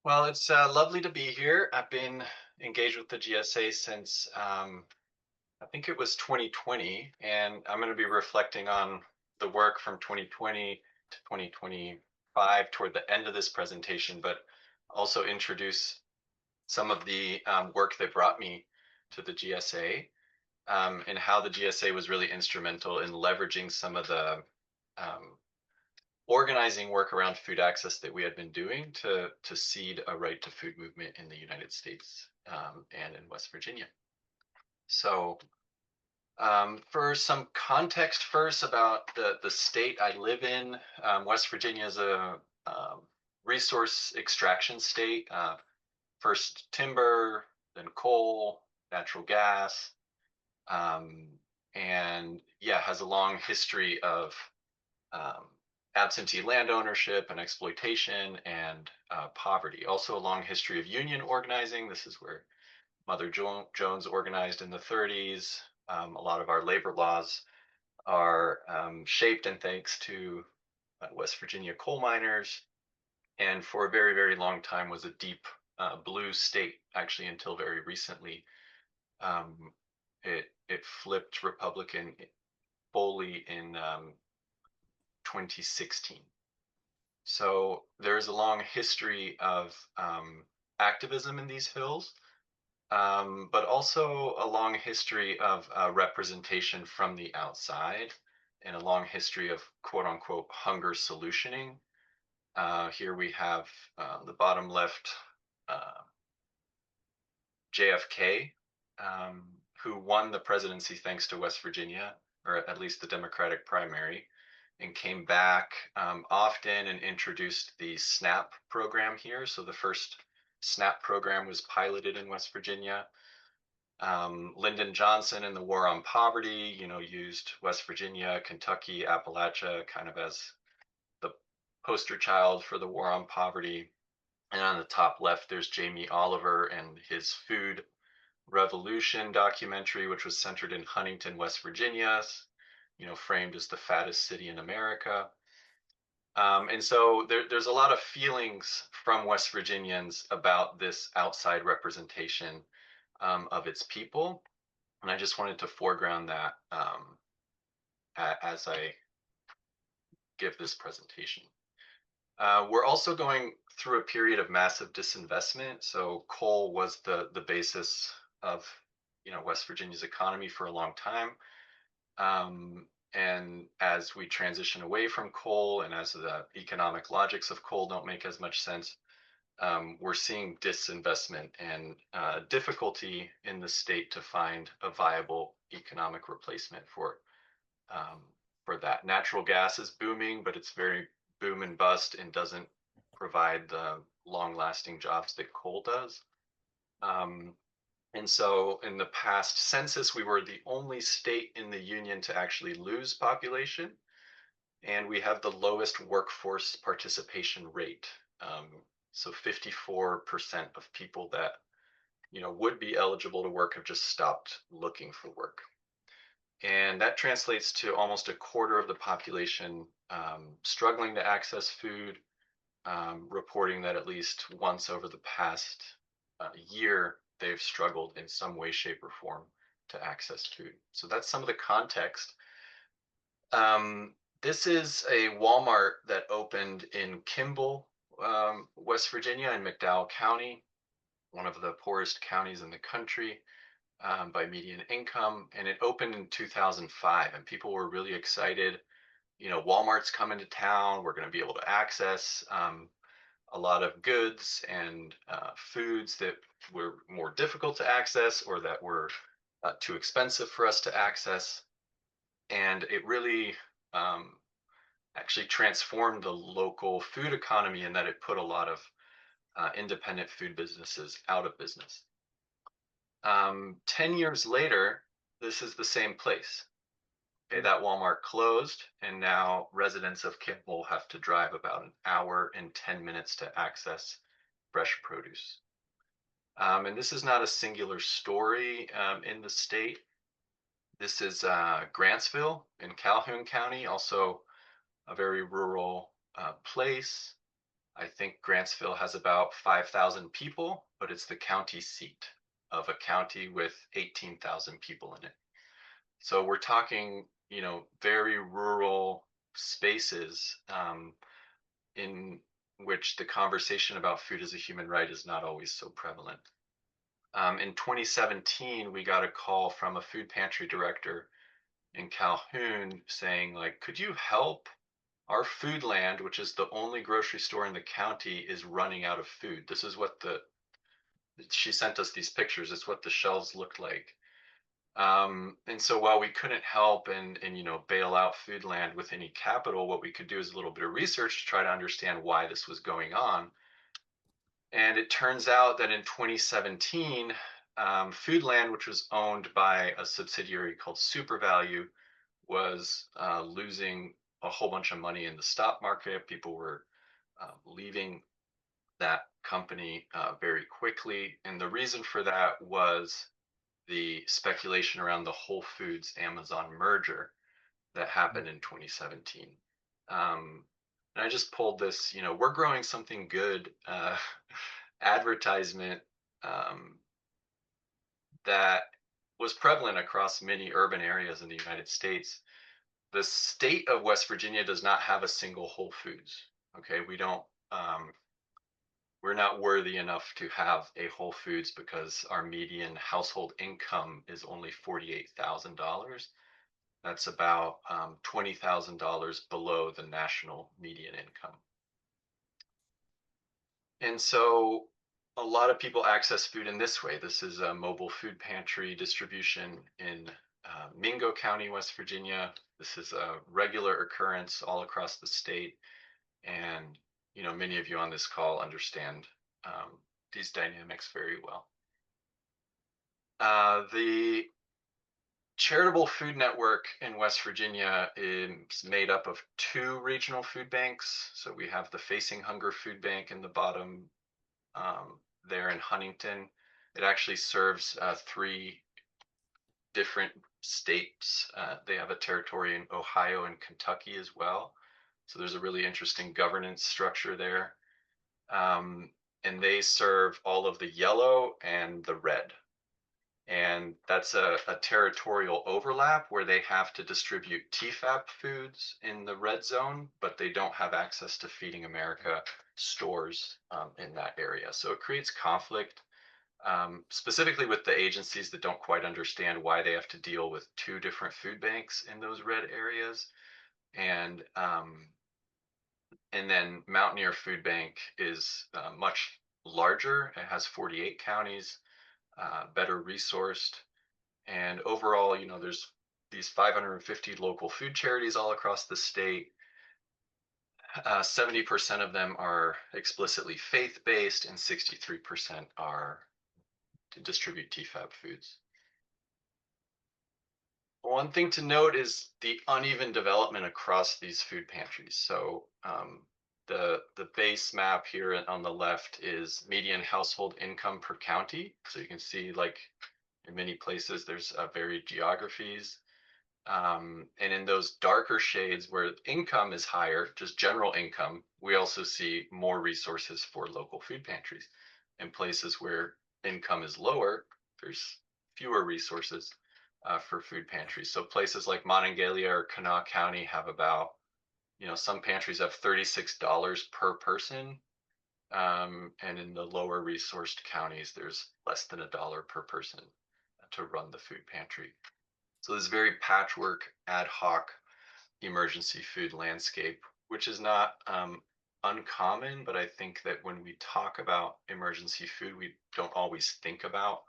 Well, it's lovely to be here. I've been engaged with the GSA since I think it was 2020, and I'm going to be reflecting on the work from 2020 to 2025 toward the end of this presentation, but also introduce some of the work that brought me to the GSA and how the GSA was really instrumental in leveraging some of the um, organizing work around food access that we had been doing to seed a right to food movement in the United States and in West Virginia. So, for some context first about the state I live in, West Virginia is a resource extraction state. First timber, then coal, natural gas, um, and yeah, has a long history of um, absentee land ownership and exploitation and poverty. Also, a long history of union organizing. This is where Jones organized in the 30s. A lot of our labor laws are shaped and thanks to West Virginia coal miners, and for a very, very long time was a deep blue state, actually, until very recently. Um, it flipped Republican fully in 2016. So there's a long history of activism in these hills, but also a long history of representation from the outside and a long history of quote unquote hunger solutioning. Here we have the bottom left uh, JFK, who won the presidency thanks to West Virginia, or at least the Democratic primary, and came back often and introduced the SNAP program here. So the first SNAP program was piloted in West Virginia. Lyndon Johnson in the War on Poverty, used West Virginia, Kentucky, Appalachia kind of as the poster child for the War on Poverty. And on the top left, there's Jamie Oliver and his Food Revolution documentary, which was centered in Huntington, West Virginia, framed as the fattest city in America. And so there's a lot of feelings from West Virginians about this outside representation of its people. And I just wanted to foreground that as I give this presentation. We're also going through a period of massive disinvestment. So coal was the basis of West Virginia's economy for a long time. And as we transition away from coal and as the economic logics of coal don't make as much sense, we're seeing disinvestment and difficulty in the state to find a viable economic replacement um, for that. Natural gas is booming, but it's very boom and bust and doesn't provide the long-lasting jobs that coal does. Um, and so in the past census, we were the only state in the union to actually lose population, and we have the lowest workforce participation rate. So 54% of people that would be eligible to work have just stopped looking for work. And that translates to almost a quarter of the population struggling to access food, reporting that at least once over the past year, they've struggled in some way, shape, or form to access food. So that's some of the context. This is a Walmart that opened in Kimball, West Virginia, in McDowell County, one of the poorest counties in the country by median income. And it opened in 2005, and people were really excited. Walmart's coming to town. We're going to be able to access a lot of goods and foods that were more difficult to access or that were too expensive for us to access. And it really actually transformed the local food economy in that it put a lot of independent food businesses out of business. 10 years later, this is the same place. Okay, that Walmart closed, and now residents of Kimball have to drive about an hour and 10 minutes to access fresh produce. And this is not a singular story in the state. This is Grantsville in Calhoun County, also a very rural place. I think Grantsville has about 5,000 people, but it's the county seat of a county with 18,000 people in it. So we're talking, very rural spaces in which the conversation about food as a human right is not always so prevalent. In 2017, we got a call from a food pantry director in Calhoun saying, like, could you help? Our Foodland, which is the only grocery store in the county, is running out of food. This is what she sent us these pictures. It's what the shelves looked like. And so while we couldn't help and bail out Foodland with any capital, what we could do is a little bit of research to try to understand why this was going on. And it turns out that in 2017, Foodland, which was owned by a subsidiary called SuperValue, was losing a whole bunch of money in the stock market. People were leaving that company very quickly. And the reason for that was the speculation around the Whole Foods Amazon merger that happened in 2017. And I just pulled this, we're growing something good advertisement that was prevalent across many urban areas in the United States. The state of West Virginia does not have a single Whole Foods. Okay, we're not worthy enough to have a Whole Foods because our median household income is only $48,000. That's about $20,000 below the national median income. And so a lot of people access food in this way. This is a mobile food pantry distribution in Mingo County, West Virginia. This is a regular occurrence all across the state. And, many of you on this call understand these dynamics very well. The Charitable Food Network in West Virginia is made up of 2 regional food banks. So we have the Facing Hunger Food Bank in the bottom there in Huntington. It actually serves 3 different states. They have a territory in Ohio and Kentucky as well. So there's a really interesting governance structure there. And they serve all of the yellow and the red. And that's a territorial overlap where they have to distribute TFAP foods in the red zone, but they don't have access to Feeding America stores in that area. So it creates conflict, specifically with the agencies that don't quite understand why they have to deal with 2 different food banks in those red areas. And then Mountaineer Food Bank is much larger. It has 48 counties, better resourced. And overall, there's these 550 local food charities all across the state. 70% of them are explicitly faith-based and 63% are to distribute TFAB foods. One thing to note is the uneven development across these food pantries. So the base map here on the left is median household income per county. So you can see, like, in many places, there's varied geographies. And in those darker shades where income is higher, just general income, we also see more resources for local food pantries. In places where income is lower, there's fewer resources for food pantries. So places like Monongalia or Kanawha County have about, some pantries have $36 per person. And in the lower resourced counties, there's less than $1 per person to run the food pantry. So this very patchwork, ad hoc emergency food landscape, which is not uncommon, but I think that when we talk about emergency food, we don't always think about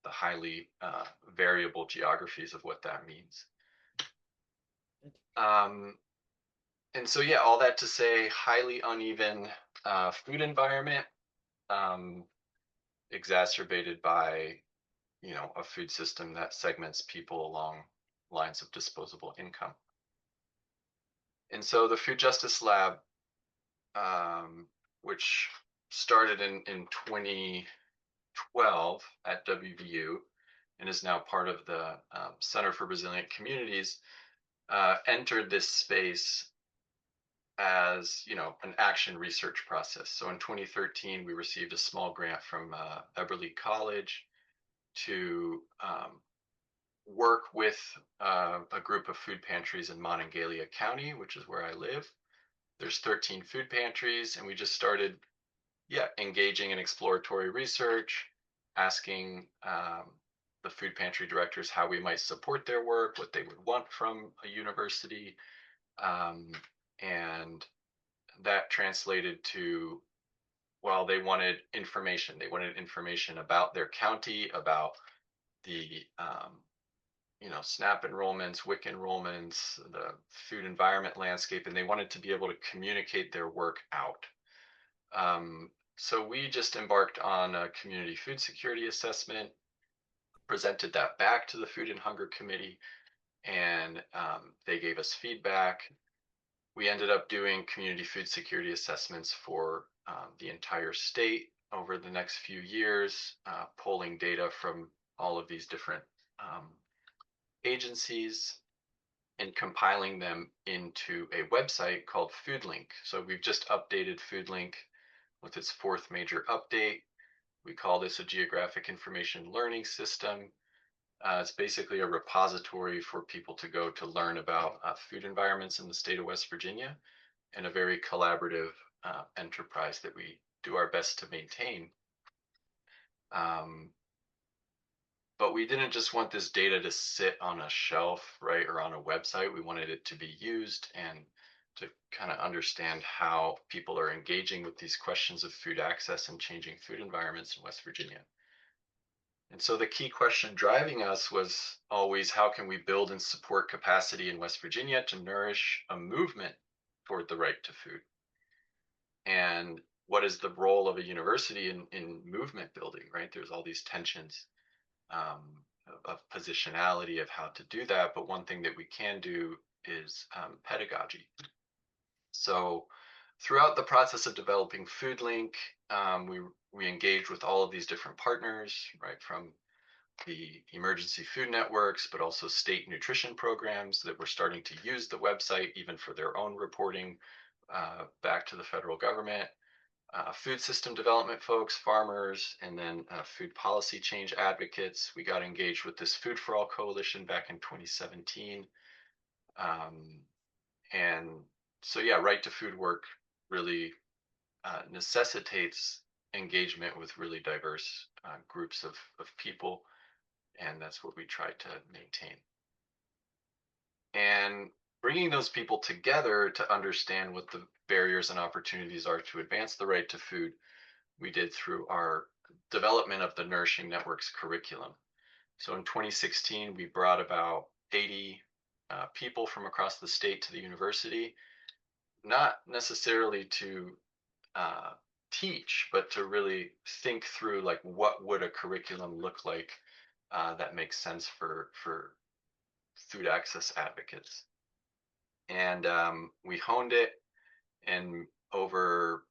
the highly variable geographies of what that means. And so, yeah, all that to say, highly uneven food environment, exacerbated by, a food system that segments people along lines of disposable income. And so the Food Justice Lab, which started in 2012 at WVU and is now part of the Center for Resilient Communities, entered this space as an action research process. So in 2013, we received a small grant from Eberly College to work with a group of food pantries in Monongalia County, which is where I live. There's 13 food pantries, and we just started, engaging in exploratory research, asking the food pantry directors how we might support their work, what they would want from a university, um, and that translated to, well, they wanted information. They wanted information about their county, about the SNAP enrollments, WIC enrollments, the food environment landscape, and they wanted to be able to communicate their work out. So we just embarked on a community food security assessment, presented that back to the Food and Hunger Committee, and they gave us feedback. We ended up doing community food security assessments for the entire state over the next few years, pulling data from all of these different agencies and compiling them into a website called Foodlink. So we've just updated Foodlink with its fourth major update. We call this a geographic information learning system. It's basically a repository for people to go to learn about food environments in the state of West Virginia, and a very collaborative enterprise that we do our best to maintain. But we didn't just want this data to sit on a shelf, right, or on a website. We wanted it to be used and to kind of understand how people are engaging with these questions of food access and changing food environments in West Virginia. And so the key question driving us was always, how can we build and support capacity in West Virginia to nourish a movement toward the right to food? And what is the role of a university in movement building, right? There's all these tensions of positionality of how to do that. But one thing that we can do is pedagogy. So throughout the process of developing Foodlink, we engaged with all of these different partners, right, from the emergency food networks, but also state nutrition programs that were starting to use the website even for their own reporting back to the federal government, food system development folks, farmers, and then food policy change advocates. We got engaged with this Food for All coalition back in 2017. And so, right to food work really necessitates engagement with really diverse groups of people. And that's what we try to maintain. And bringing those people together to understand what the barriers and opportunities are to advance the right to food, we did through our development of the Nourishing Networks curriculum. So in 2016, we brought about 80 people from across the state to the university, not necessarily to teach, but to really think through, like, what would a curriculum look like that makes sense for food access advocates. And we honed it, and over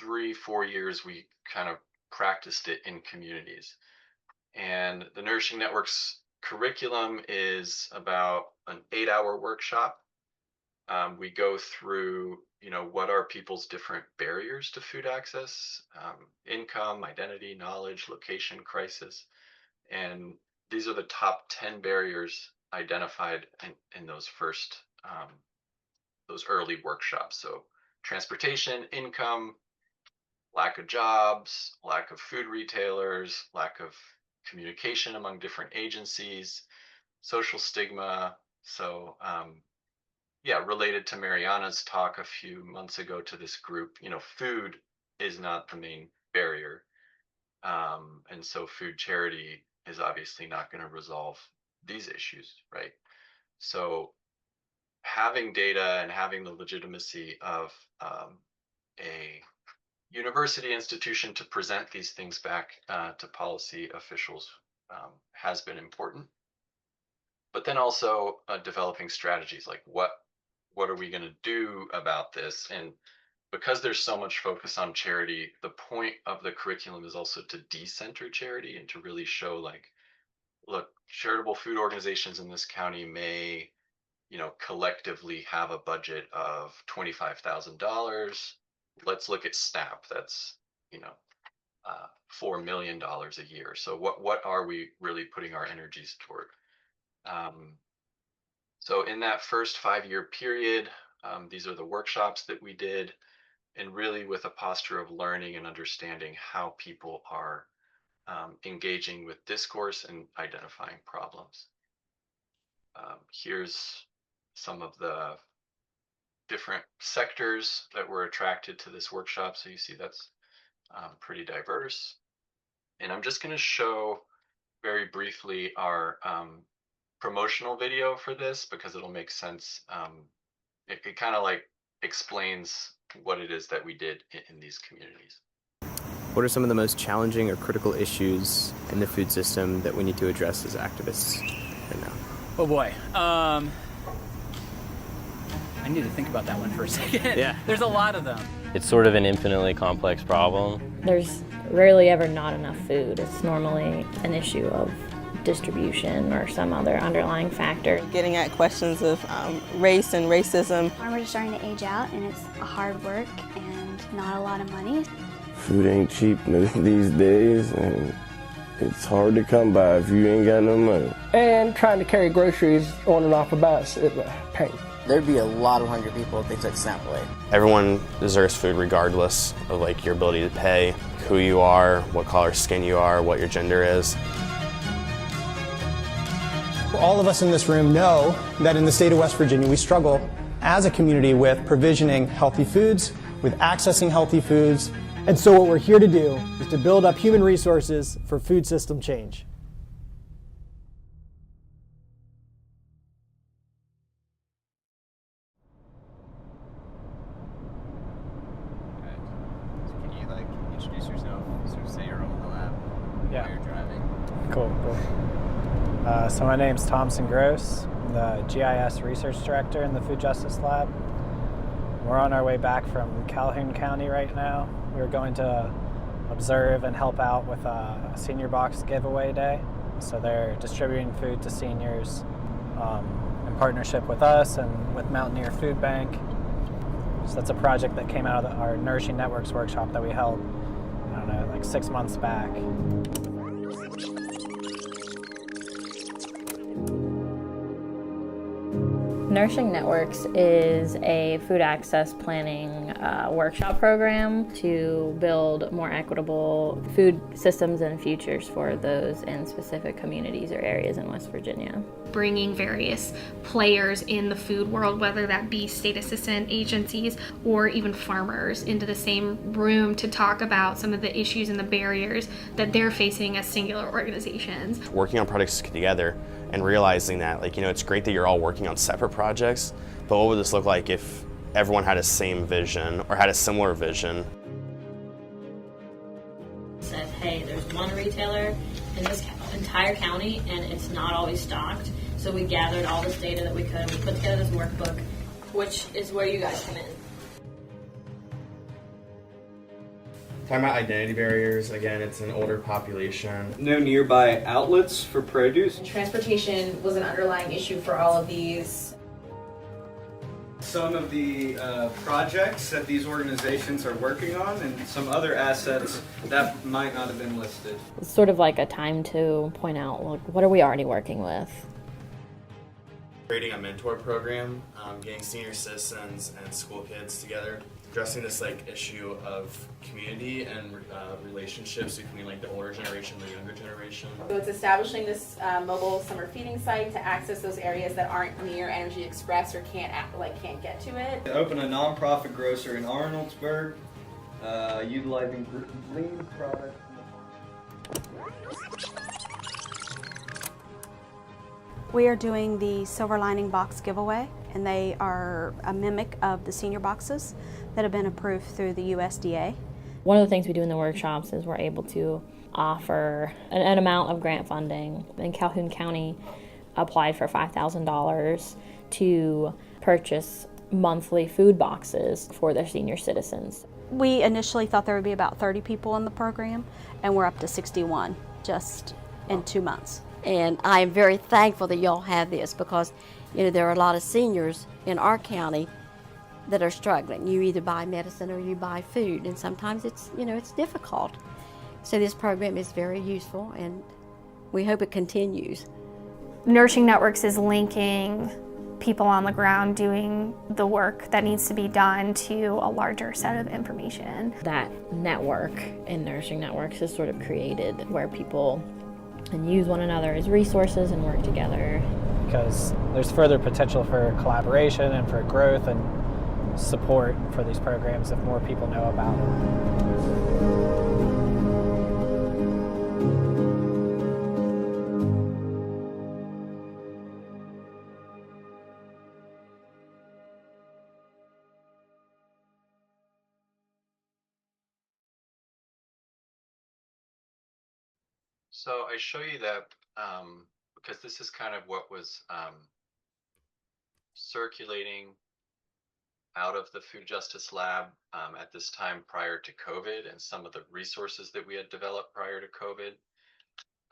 3-4 years, we kind of practiced it in communities. And the Nourishing Networks curriculum is about an 8-hour workshop. We go through, what are people's different barriers to food access, income, identity, knowledge, location, crisis. And these are the top 10 barriers identified in those those early workshops. So transportation, income, lack of jobs, lack of food retailers, lack of communication among different agencies, social stigma. So related to Mariana's talk a few months ago to this group, food is not the main barrier. And so food charity is obviously not going to resolve these issues, right? So having data and having the legitimacy of a university institution to present these things back to policy officials has been important. But then also developing strategies, like what are we going to do about this? And because there's so much focus on charity, the point of the curriculum is also to decenter charity and to really show, like, look, charitable food organizations in this county may collectively have a budget of $25,000. Let's look at SNAP. That's, $4 million a year. So what are we really putting our energies toward? So in that first 5-year period, these are the workshops that we did, and really with a posture of learning and understanding how people are engaging with discourse and identifying problems. Here's some of the different sectors that were attracted to this workshop. So you see that's pretty diverse. And I'm just going to show very briefly our promotional video for this because it'll make sense. It kind of like explains what it is that we did in these communities. What are some of the most challenging or critical issues in the food system that we need to address as activists right now? Oh boy. I need to think about that one for a second. Yeah. There's a lot of them. It's sort of an infinitely complex problem. There's rarely ever not enough food. It's normally an issue of distribution or some other underlying factor. Getting at questions of race and racism. Farmers are starting to age out, and it's a hard work and not a lot of money. Food ain't cheap these days, and it's hard to come by if you ain't got no money. And trying to carry groceries on and off a bus is a pain. There'd be a lot of hungry people if they took SNAP away. Everyone deserves food regardless of your ability to pay, who you are, what color skin you are, what your gender is. All of us in this room know that in the state of West Virginia we struggle as a community with provisioning healthy foods, with accessing healthy foods. And so what we're here to do is to build up human resources for food system change. Can you introduce yourself, sort of say your role in the lab while you're driving? Cool. So my name's Thompson Gross. I'm the GIS Research Director in the Food Justice Lab. We're on our way back from Calhoun County right now. We're going to observe and help out with a senior box giveaway day. So they're distributing food to seniors in partnership with us and with Mountaineer Food Bank. So that's a project that came out of our Nourishing Networks workshop that we held, 6 months back. Nourishing Networks is a food access planning workshop program to build more equitable food systems and futures for those in specific communities or areas in West Virginia. Bringing various players in the food world, whether that be state assistant agencies or even farmers, into the same room to talk about some of the issues and the barriers that they're facing as singular organizations. Working on projects together and realizing that, it's great that you're all working on separate projects, but what would this look like if everyone had a same vision or had a similar vision? Said, hey, there's one retailer in this entire county and it's not always stocked. So we gathered all this data that we could. We put together this workbook, which is where you guys come in. Talking about identity barriers, again, it's an older population. No nearby outlets for produce. Transportation was an underlying issue for all of these. Some of the projects that these organizations are working on and some other assets that might not have been listed. It's sort of like a time to point out, what are we already working with? Creating a mentor program, getting senior citizens and school kids together, addressing this issue of community and relationships between the older generation and the younger generation. So it's establishing this mobile summer feeding site to access those areas that aren't near Energy Express or can't get to it. Open a nonprofit grocer in Arnoldsburg, utilizing lean products. We are doing the Silver Lining Box giveaway, and they are a mimic of the senior boxes that have been approved through the USDA. One of the things we do in the workshops is we're able to offer an amount of grant funding. And Calhoun County applied for $5,000 to purchase monthly food boxes for their senior citizens. We initially thought there would be about 30 people in the program, and we're up to 61 just in 2 months. And I am very thankful that y'all have this because You know, there are a lot of seniors in our county that are struggling. You either buy medicine or you buy food, and sometimes it's, you know, it's difficult. So this program is very useful, and we hope it continues. Nourishing Networks is linking people on the ground doing the work that needs to be done to a larger set of information. That network in Nourishing Networks is sort of created where people can use one another as resources and work together. Because there's further potential for collaboration and for growth and support for these programs if more people know about them. So I show you that because this is kind of what was circulating out of the Food Justice Lab at this time prior to COVID, and some of the resources that we had developed prior to COVID.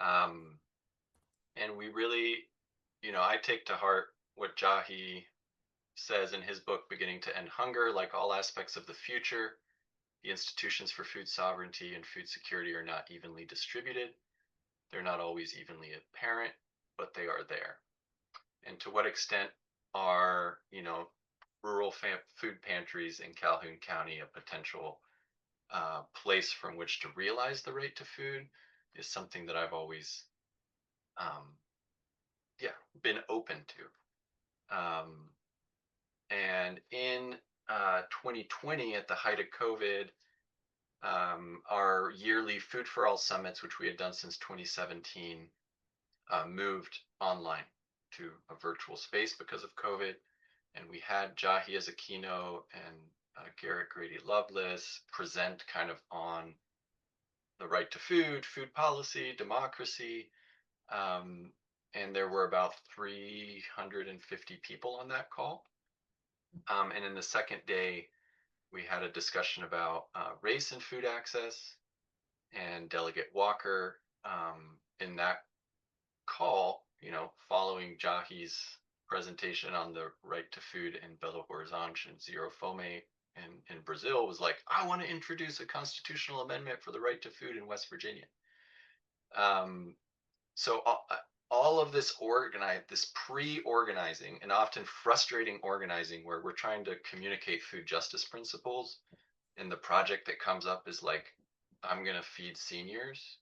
And we really, you know, I take to heart what Jahi says in his book, Beginning to End Hunger. Like all aspects of the future, the institutions for food sovereignty and food security are not evenly distributed. They're not always evenly apparent, but they are there. And to what extent are, you know, rural food pantries in Calhoun County a potential place from which to realize the right to food is something that I've always, been open to. And in 2020, at the height of COVID, our yearly Food for All summits, which we had done since 2017, moved online to a virtual space because of COVID. And we had Jahi as a keynote and Garrett Grady Loveless present kind of on the right to food, food policy, democracy. And there were about 350 people on that call. And in the second day, we had a discussion about race and food access. And Delegate Walker, in that call, you know, following Jahi's presentation on the right to food in Belo Horizonte and Zero Fome in Brazil, was like, I want to introduce a constitutional amendment for the right to food in West Virginia. So all of this this pre-organizing and often frustrating organizing where we're trying to communicate food justice principles, and the project that comes up is like, I'm going to feed seniors,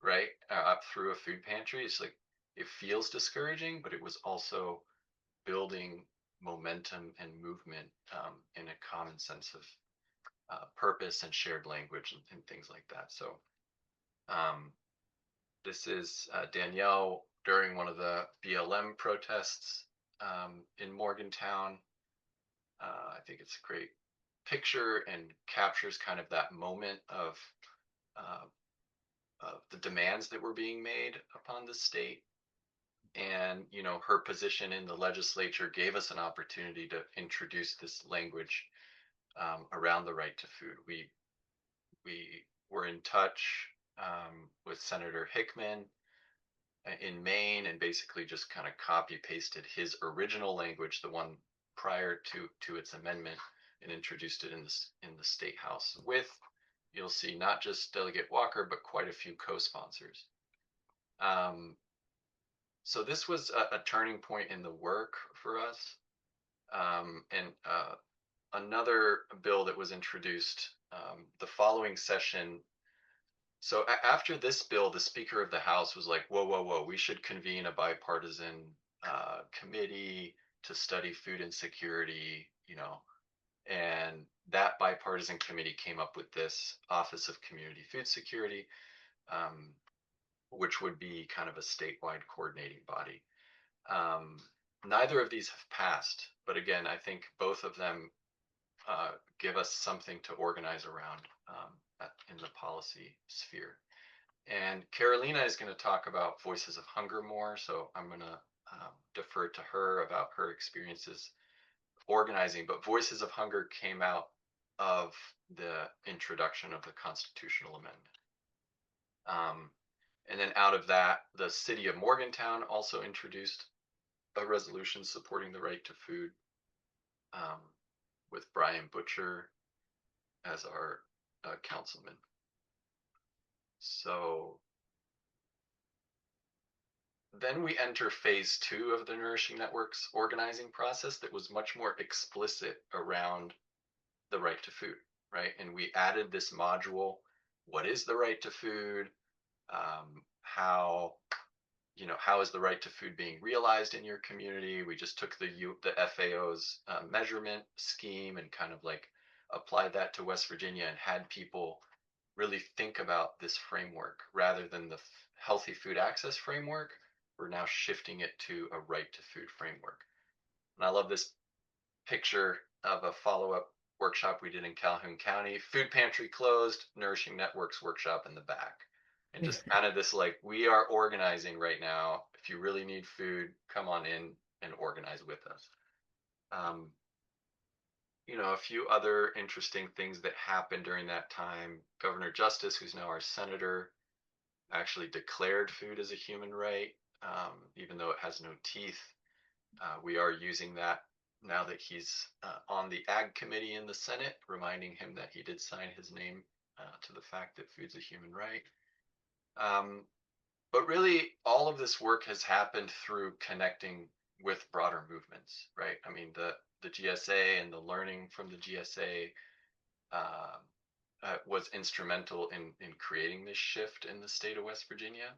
right? Up through a food pantry. It's like, it feels discouraging, but it was also building momentum and movement in a common sense of purpose and shared language and things like that. So this is Danielle during one of the BLM protests in Morgantown. I think it's a great picture and captures kind of that moment of the demands that were being made upon the state. And, you know, her position in the legislature gave us an opportunity to introduce this language around the right to food. We were in touch with Senator Hickman in Maine, and basically just kind of copy pasted his original language, the one prior to its amendment, and introduced it in the State House with, you'll see, not just Delegate Walker, but quite a few co-sponsors. So this was a turning point in the work for us. And another bill that was introduced the following session. So after this bill, the Speaker of the House was like, whoa, we should convene a bipartisan committee to study food insecurity, you know. And that bipartisan committee came up with this Office of Community Food Security, which would be kind of a statewide coordinating body. Neither of these have passed, but again, I think both of them give us something to organize around in the policy sphere. And Carolina is going to talk about Voices of Hunger more, so I'm going to defer to her about her experiences organizing. But Voices of Hunger came out of the introduction of the constitutional amendment. And then out of that, the city of Morgantown also introduced a resolution supporting the right to food, with Brian Butcher as our councilman. So then we enter phase 2 of the Nourishing Networks organizing process that was much more explicit around the right to food, right? And we added this module, what is the right to food? How is the right to food being realized in your community? We just took the FAO's measurement scheme and kind of like applied that to West Virginia and had people really think about this framework rather than the healthy food access framework. We're now shifting it to a right to food framework. And I love this picture of a follow-up workshop we did in Calhoun County. Food pantry closed, Nourishing Networks workshop in the back. And just kind of this like, we are organizing right now. If you really need food, come on in and organize with us. A few other interesting things that happened during that time. Governor Justice, who's now our senator, actually declared food as a human right, even though it has no teeth. We are using that now that he's on the Ag Committee in the Senate, reminding him that he did sign his name to the fact that food's a human right. But really, all of this work has happened through connecting with broader movements, right? I mean, the GSA and the learning from the GSA was instrumental in creating this shift in the state of West Virginia.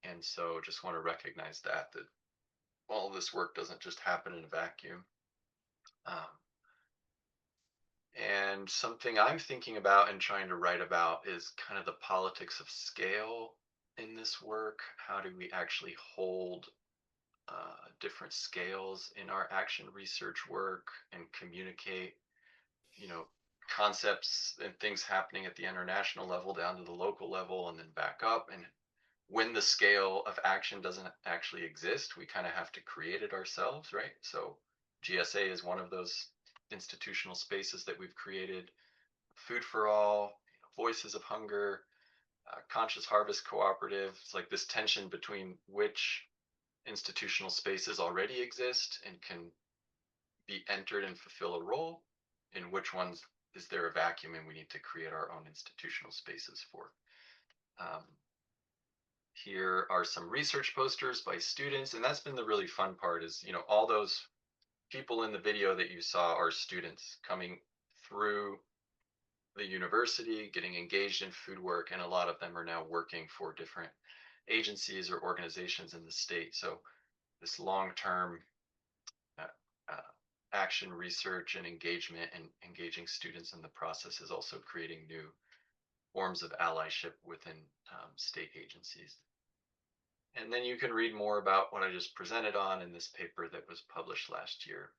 And so just want to recognize that all of this work doesn't just happen in a vacuum. And something I'm thinking about and trying to write about is kind of the politics of scale in this work. How do we actually hold different scales in our action research work and communicate, concepts and things happening at the international level down to the local level and then back up. And when the scale of action doesn't actually exist, we kind of have to create it ourselves, right? So GSA is one of those institutional spaces that we've created. Food for All, Voices of Hunger, Conscious Harvest Cooperative. It's like this tension between which institutional spaces already exist and can be entered and fulfill a role, and which ones is there a vacuum and we need to create our own institutional spaces for. Here are some research posters by students, and that's been the really fun part is, all those people in the video that you saw are students coming through the university, getting engaged in food work, and a lot of them are now working for different agencies or organizations in the state. So this long-term action research and engagement and engaging students in the process is also creating new forms of allyship within state agencies. And then you can read more about what I just presented on in this paper that was published last year.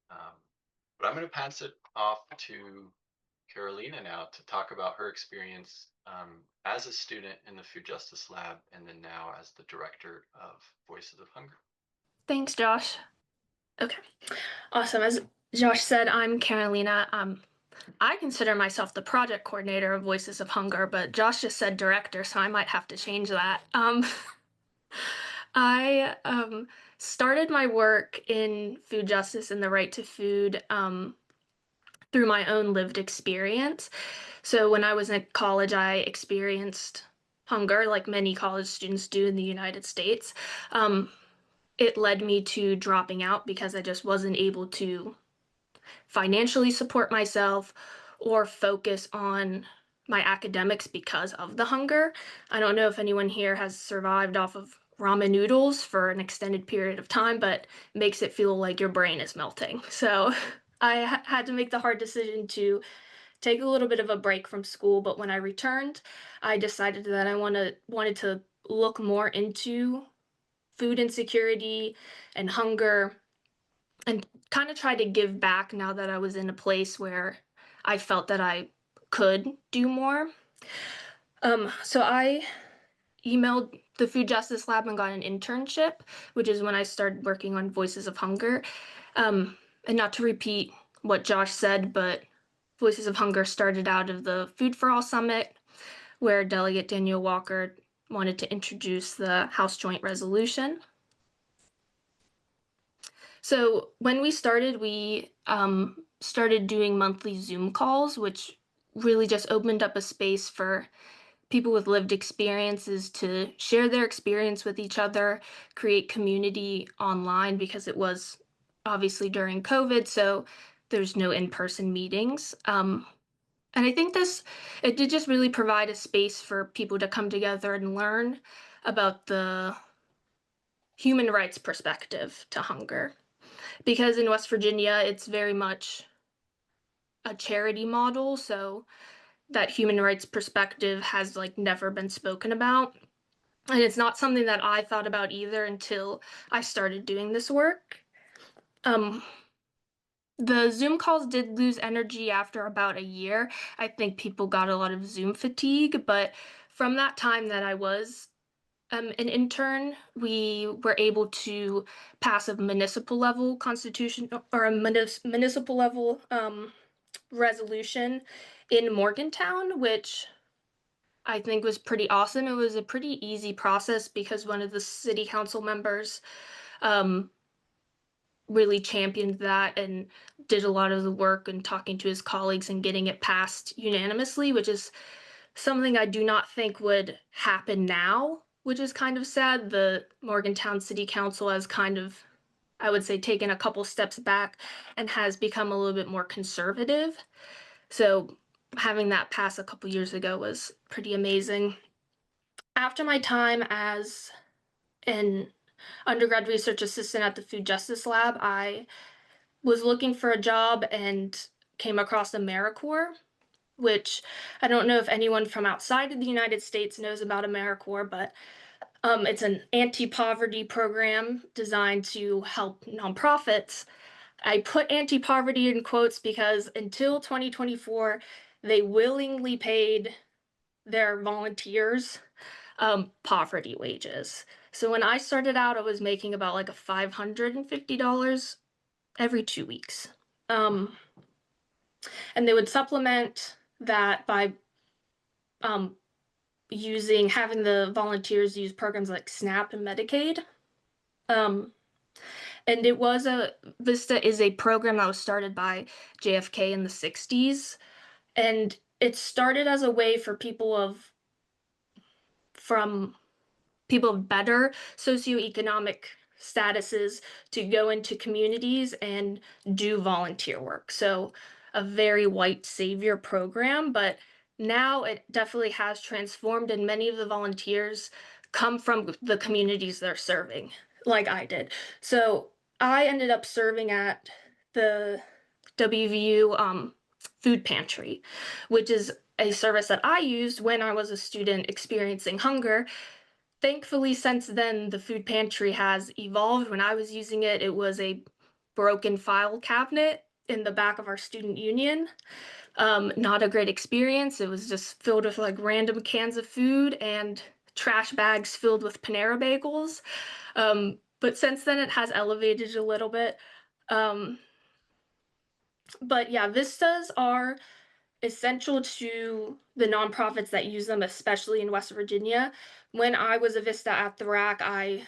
But I'm going to pass it off to Carolina now to talk about her experience as a student in the Food Justice Lab and then now as the director of Voices of Hunger. Thanks, Josh. Okay, awesome. As Josh said, I'm Carolina. I consider myself the project coordinator of Voices of Hunger, but Josh just said director, so I might have to change that. I started my work in food justice and the right to food through my own lived experience. So when I was in college, I experienced hunger like many college students do in the United States. It led me to dropping out because I just wasn't able to financially support myself or focus on my academics because of the hunger. I don't know if anyone here has survived off of ramen noodles for an extended period of time, but it makes it feel like your brain is melting. So I had to make the hard decision to take a little bit of a break from school, but when I returned, I decided that I wanted to look more into food insecurity and hunger and kind of try to give back now that I was in a place where I felt that I could do more. So I emailed the Food Justice Lab and got an internship, which is when I started working on Voices of Hunger. And not to repeat what Josh said, but Voices of Hunger started out of the Food for All Summit, where Delegate Daniel Walker wanted to introduce the House Joint Resolution. So when we started, we started doing monthly Zoom calls, which really just opened up a space for people with lived experiences to share their experience with each other, create community online because it was obviously during COVID, so there's no in-person meetings. And I think it did just really provide a space for people to come together and learn about the human rights perspective to hunger. Because in West Virginia, it's very much a charity model, so that human rights perspective has like never been spoken about. And it's not something that I thought about either until I started doing this work. The Zoom calls did lose energy after about a year. I think people got a lot of Zoom fatigue, but from that time that I was an intern, we were able to pass a municipal level constitution or a municipal level resolution in Morgantown, which I think was pretty awesome. It was a pretty easy process because one of the city council members really championed that and did a lot of the work and talking to his colleagues and getting it passed unanimously, which is something I do not think would happen now, which is kind of sad. The Morgantown City Council has kind of, I would say, taken a couple steps back and has become a little bit more conservative. So having that pass a couple years ago was pretty amazing. After my time as an undergrad research assistant at the Food Justice Lab, I was looking for a job and came across AmeriCorps, which I don't know if anyone from outside of the United States knows about AmeriCorps, but it's an anti-poverty program designed to help nonprofits. I put anti-poverty in quotes because until 2024, they willingly paid their volunteers poverty wages. So when I started out, I was making about like a $550 every 2 weeks. And they would supplement that by having the volunteers use programs like SNAP and Medicaid. And VISTA is a program that was started by JFK in the 60s. And it started as a way for people of better socioeconomic statuses to go into communities and do volunteer work. So a very white savior program, but now it definitely has transformed and many of the volunteers come from the communities they're serving, like I did. So I ended up serving at the WVU Food Pantry, which is a service that I used when I was a student experiencing hunger. Thankfully, since then, the food pantry has evolved. When I was using it, it was a broken file cabinet in the back of our student union. Not a great experience. It was just filled with like random cans of food and trash bags filled with Panera bagels. But since then, it has elevated a little bit. But yeah, Vistas are essential to the nonprofits that use them, especially in West Virginia. When I was a Vista at the RAC, I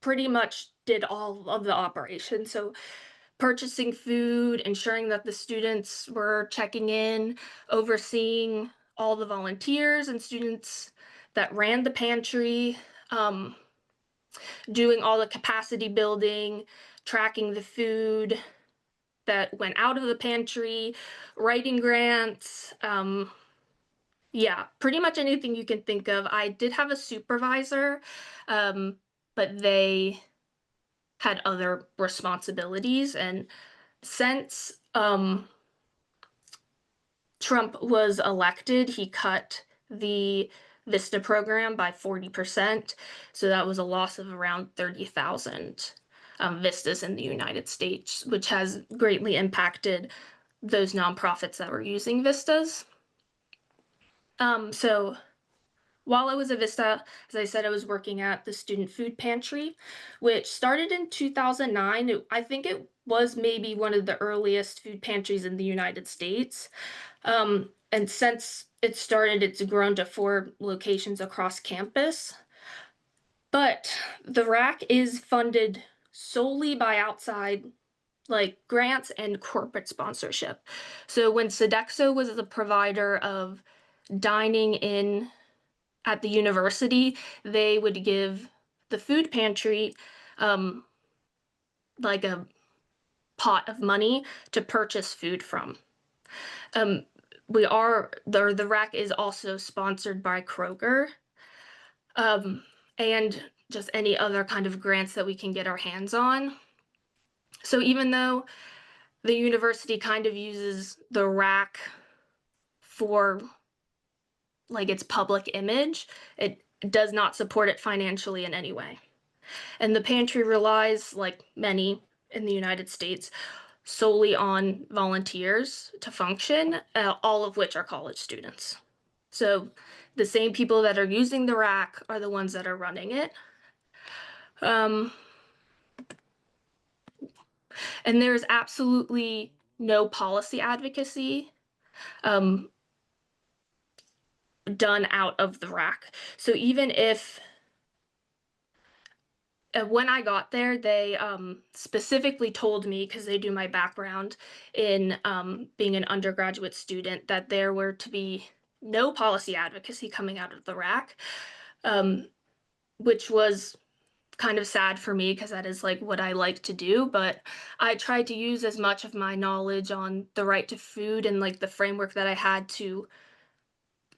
pretty much did all of the operations. So purchasing food, ensuring that the students were checking in, overseeing all the volunteers and students that ran the pantry, doing all the capacity building, tracking the food that went out of the pantry, writing grants, yeah, pretty much anything you can think of. I did have a supervisor, but they had other responsibilities. And since Trump was elected, he cut the VISTA program by 40%. So that was a loss of around 30,000 VISTAs in the United States, which has greatly impacted those nonprofits that were using VISTAs. So while I was at Vista, as I said, I was working at the Student Food Pantry, which started in 2009. I think it was maybe one of the earliest food pantries in the United States. And since it started, it's grown to 4 locations across campus. But the RAC is funded solely by outside like grants and corporate sponsorship. So when Sodexo was the provider of dining in at the university, they would give the food pantry like a pot of money to purchase food from. The rack is also sponsored by Kroger, and just any other kind of grants that we can get our hands on. So even though the university kind of uses the rack for like its public image, it does not support it financially in any way. And the pantry relies, like many in the United States, solely on volunteers to function, all of which are college students. So the same people that are using the rack are the ones that are running it. And there's absolutely no policy advocacy done out of the rack. So even if when I got there, they specifically told me, because they do my background in being an undergraduate student, that there were to be no policy advocacy coming out of the rack, which was kind of sad for me because that is like what I like to do. But I tried to use as much of my knowledge on the right to food and like the framework that I had to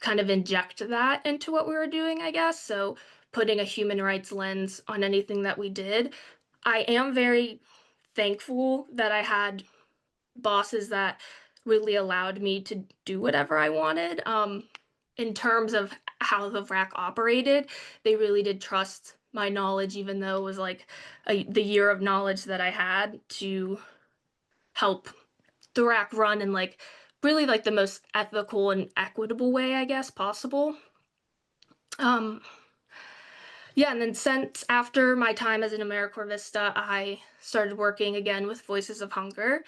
kind of inject that into what we were doing, I guess. So putting a human rights lens on anything that we did. I am very thankful that I had bosses that really allowed me to do whatever I wanted. In terms of how the rack operated, they really did trust my knowledge, even though it was like the year of knowledge that I had to help the rack run in like really like the most ethical and equitable way, I guess, possible. Yeah, and then since after my time as an AmeriCorps Vista, I started working again with Voices of Hunger.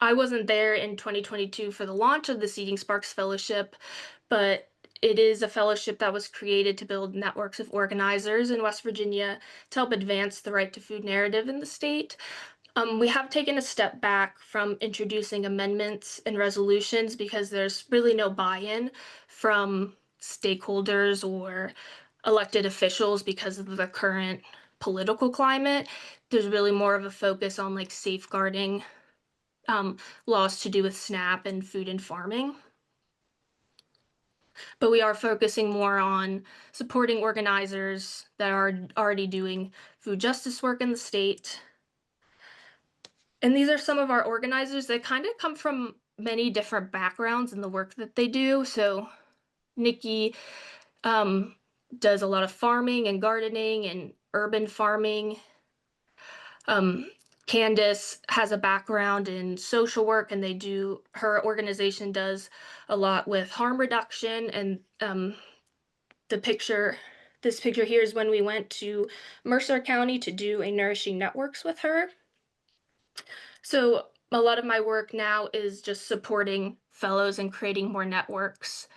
I wasn't there in 2022 for the launch of the Seeding Sparks Fellowship, but it is a fellowship that was created to build networks of organizers in West Virginia to help advance the right to food narrative in the state. We have taken a step back from introducing amendments and resolutions because there's really no buy-in from stakeholders or elected officials because of the current political climate. There's really more of a focus on like safeguarding laws to do with SNAP and food and farming. But we are focusing more on supporting organizers that are already doing food justice work in the state. And these are some of our organizers that kind of come from many different backgrounds in the work that they do. So Nikki does a lot of farming and gardening and urban farming. Candace has a background in social work, and her organization does a lot with harm reduction. And this picture here is when we went to Mercer County to do a Nourishing Networks with her. So a lot of my work now is just supporting fellows and creating more networks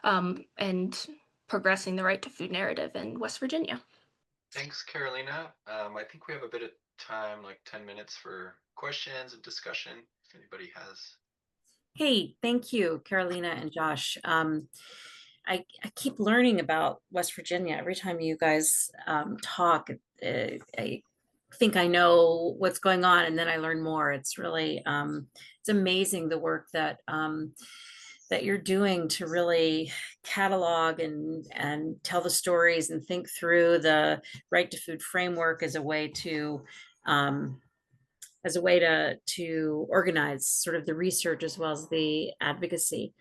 and progressing the right to food narrative in West Virginia. Thanks, Carolina. I think we have a bit of time, like 10 minutes for questions and discussion, if anybody has. Hey, thank you, Carolina and Josh. I keep learning about West Virginia every time you guys talk. I think I know what's going on, and then I learn more. It's really it's amazing the work that that you're doing to really catalog and tell the stories and think through the right to food framework as a way to organize sort of the research as well as the advocacy.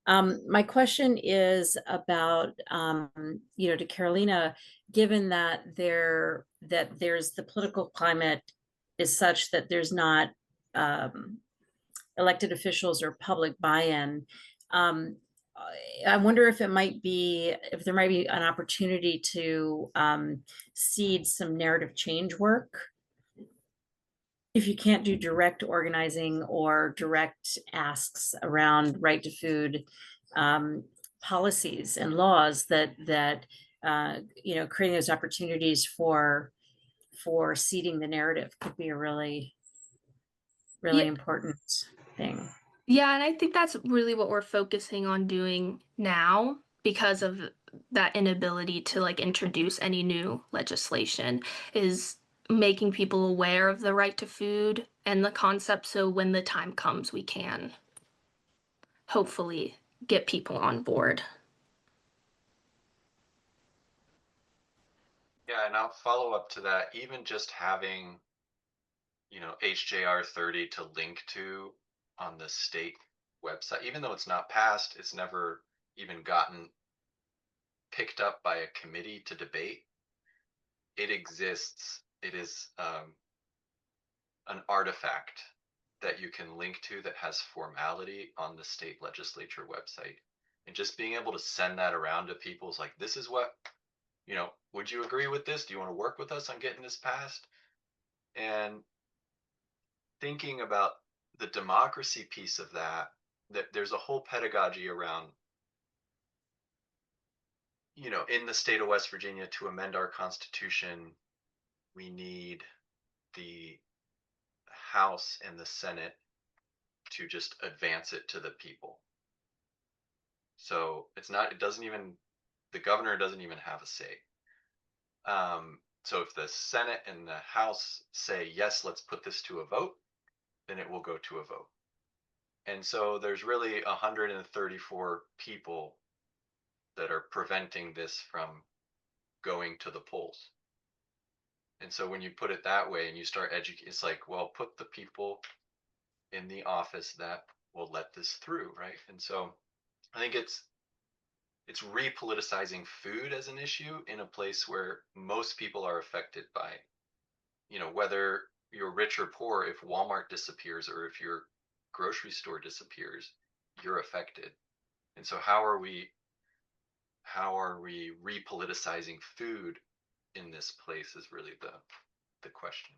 My question is about, to Carolina, given that there's the political climate is such that there's not elected officials or public buy-in. I wonder if there might be an opportunity to seed some narrative change work. If you can't do direct organizing or direct asks around right to food policies and laws, that creating those opportunities for for seeding the narrative could be a really, really important thing. Yeah, and I think that's really what we're focusing on doing now because of that inability to like introduce any new legislation is making people aware of the right to food and the concept so when the time comes we can hopefully get people on board. Yeah, and I'll follow up to that. Even just having, HJR 30 to link to on the state website, even though it's not passed, it's never even gotten picked up by a committee to debate. It exists. It is an artifact that you can link to that has formality on the state legislature website. And just being able to send that around to people is like, this is what, would you agree with this? Do you want to work with us on getting this passed? And thinking about the democracy piece of that there's a whole pedagogy around, in the state of West Virginia to amend our Constitution, we need the House and the Senate to just advance it to the people. So the governor doesn't even have a say. So if the Senate and the House say, yes, let's put this to a vote, then it will go to a vote. And so there's really 134 people that are preventing this from going to the polls. And so when you put it that way and you start educating, it's like, well, put the people in the office that will let this through, right? And so I think it's repoliticizing food as an issue in a place where most people are affected by, whether you're rich or poor, if Walmart disappears or if your grocery store disappears, you're affected. And so how are we repoliticizing food in this place is really the question.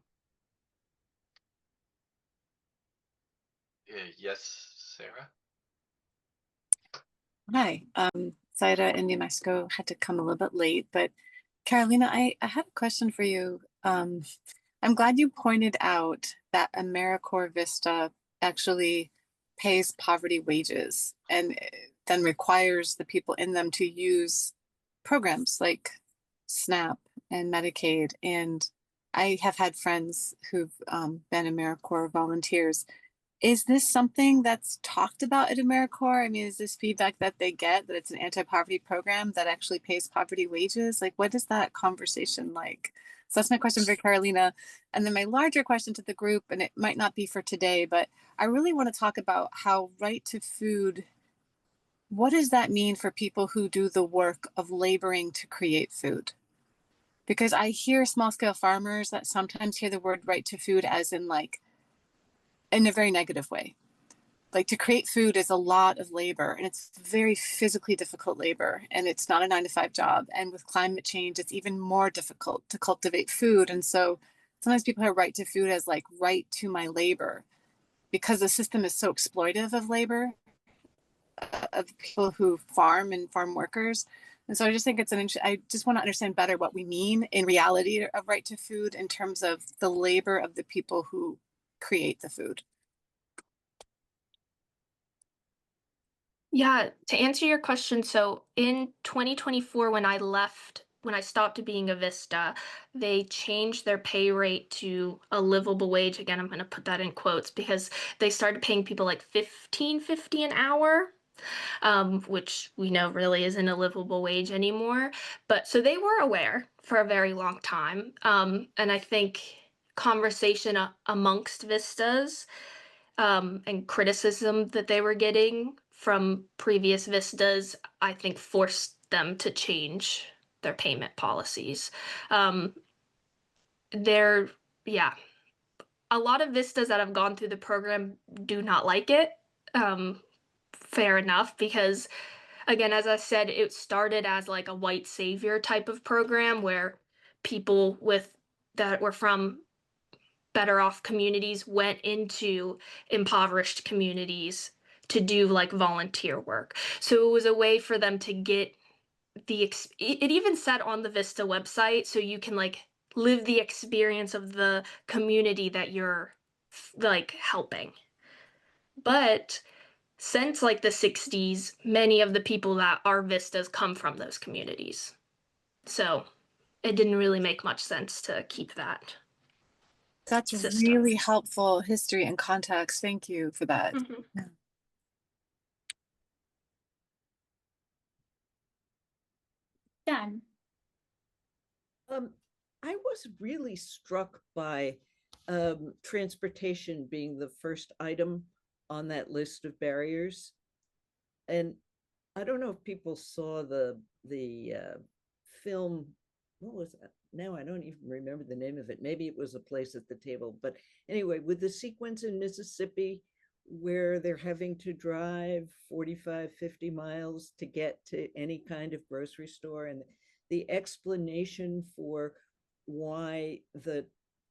Yes, Sarah? Hi, Zaira in New Mexico had to come a little bit late, but Carolina, I have a question for you. I'm glad you pointed out that AmeriCorps Vista actually pays poverty wages and then requires the people in them to use programs like SNAP and Medicaid. And I have had friends who've been AmeriCorps volunteers. Is this something that's talked about at AmeriCorps? I mean, is this feedback that they get that it's an anti-poverty program that actually pays poverty wages? Like, what is that conversation like? So that's my question for Carolina. And then my larger question to the group, and it might not be for today, but I really want to talk about how right to food, what does that mean for people who do the work of laboring to create food? Because I hear small scale farmers that sometimes hear the word right to food as in like, in a very negative way. Like to create food is a lot of labor and it's very physically difficult labor and it's not a 9-to-5 job. And with climate change, it's even more difficult to cultivate food. And so sometimes people have right to food as like right to my labor because the system is so exploitive of labor, of people who farm and farm workers. And so I just think I just want to understand better what we mean in reality of right to food in terms of the labor of the people who create the food. Yeah, to answer your question, so in 2024, when I stopped being a Vista, they changed their pay rate to a livable wage. Again, I'm going to put that in quotes because they started paying people like $15.50 an hour, which we know really isn't a livable wage anymore. But so they were aware for a very long time. And I think conversation amongst Vistas and criticism that they were getting from previous Vistas, I think forced them to change their payment policies. Yeah, a lot of Vistas that have gone through the program do not like it. Fair enough, because again, as I said, it started as like a white savior type of program where people that were from better off communities went into impoverished communities to do like volunteer work. So it was a way for them to get it even said on the Vista website, so you can like live the experience of the community that you're like helping. But since like the 60s, many of the people that are vistas come from those communities. So it didn't really make much sense to keep that. That's system. really helpful history and context. Thank you for that. Mhm. Yeah. Done. I was really struck by transportation being the first item on that list of barriers. And I don't know if people saw the film. What was that? Now I don't even remember the name of it. Maybe it was A Place at the Table. But anyway, with the sequence in Mississippi where they're having to drive 45, 50 miles to get to any kind of grocery store, and the explanation for why the